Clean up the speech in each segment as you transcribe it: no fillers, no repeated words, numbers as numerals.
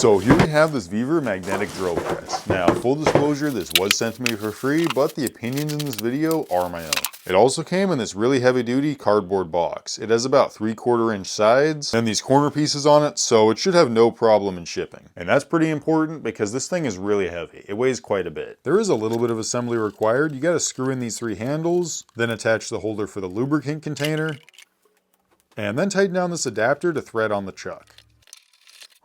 So here we have this VEVOR magnetic drill press. Now, full disclosure, this was sent to me for free, but the opinions in this video are my own. It also came in this really heavy duty cardboard box. It has about 3/4 inch sides and these corner pieces on it, so it should have no problem in shipping. And that's pretty important because this thing is really heavy. It weighs quite a bit. There is a little bit of assembly required. You gotta screw in these 3 handles, then attach the holder for the lubricant container, and then tighten down this adapter to thread on the chuck.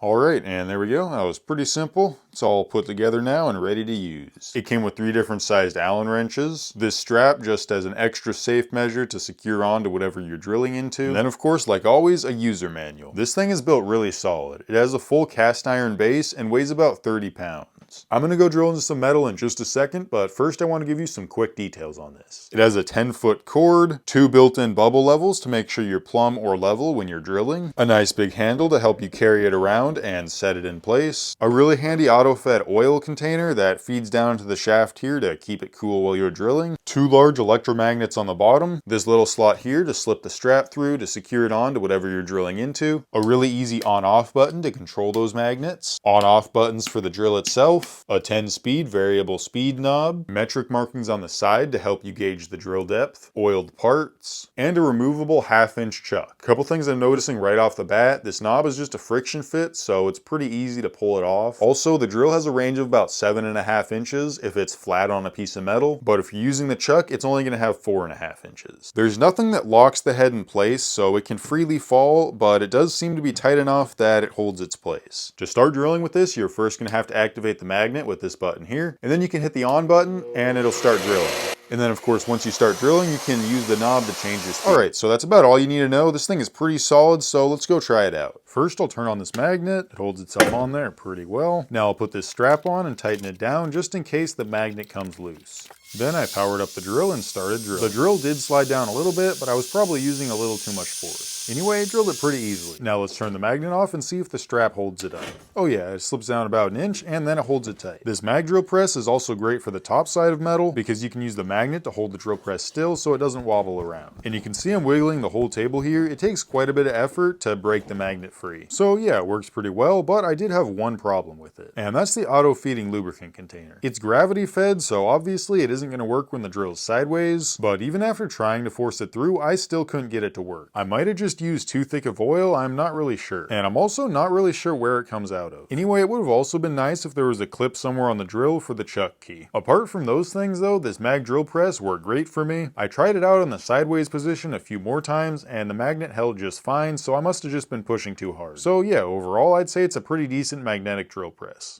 Alright, and there we go. That was pretty simple. It's all put together now and ready to use. It came with 3 different sized Allen wrenches, this strap just as an extra safe measure to secure onto whatever you're drilling into, and then of course, like always, a user manual. This thing is built really solid. It has a full cast iron base and weighs about 30 pounds. I'm gonna go drill into some metal in just a second, but first I want to give you some quick details on this. It has a 10-foot cord, 2 built-in bubble levels to make sure you're plumb or level when you're drilling, a nice big handle to help you carry it around and set it in place, a really handy auto-fed oil container that feeds down into the shaft here to keep it cool while you're drilling, 2 large electromagnets on the bottom, this little slot here to slip the strap through to secure it on to whatever you're drilling into, a really easy on-off button to control those magnets, on-off buttons for the drill itself, a 10-speed variable speed knob, metric markings on the side to help you gauge the drill depth, oiled parts, and a removable 1/2 inch chuck. A couple things I'm noticing right off the bat, this knob is just a friction fit, so it's pretty easy to pull it off. Also, the drill has a range of about 7.5 inches if it's flat on a piece of metal, but if you're using the chuck, it's only going to have 4.5 inches. There's nothing that locks the head in place, so it can freely fall, but it does seem to be tight enough that it holds its place. To start drilling with this, you're first going to have to activate the magnet with this button here, and then you can hit the on button and it'll start drilling. And then of course, once you start drilling, you can use the knob to change your speed. Alright, so that's about all you need to know. This thing is pretty solid, so let's go try it out. First, I'll turn on this magnet. It holds itself on there pretty well. Now I'll put this strap on and tighten it down just in case the magnet comes loose. Then I powered up the drill and started drilling. The drill did slide down a little bit, but I was probably using a little too much force. Anyway, I drilled it pretty easily. Now let's turn the magnet off and see if the strap holds it up. Oh yeah, it slips down about 1 inch and then it holds it tight. This mag drill press is also great for the top side of metal because you can use the magnet to hold the drill press still so it doesn't wobble around. And you can see I'm wiggling the whole table here. It takes quite a bit of effort to break the magnet free. So yeah, it works pretty well, but I did have one problem with it. And that's the auto feeding lubricant container. It's gravity fed, so obviously it isn't going to work when the drill is sideways, but even after trying to force it through, I still couldn't get it to work. I might have just used too thick of oil, I'm not really sure. And I'm also not really sure where it comes out of. Anyway, it would have also been nice if there was a clip somewhere on the drill for the chuck key. Apart from those things though, this mag drill press worked great for me. I tried it out in the sideways position a few more times and the magnet held just fine, so I must have just been pushing too hard. So yeah, overall I'd say it's a pretty decent magnetic drill press.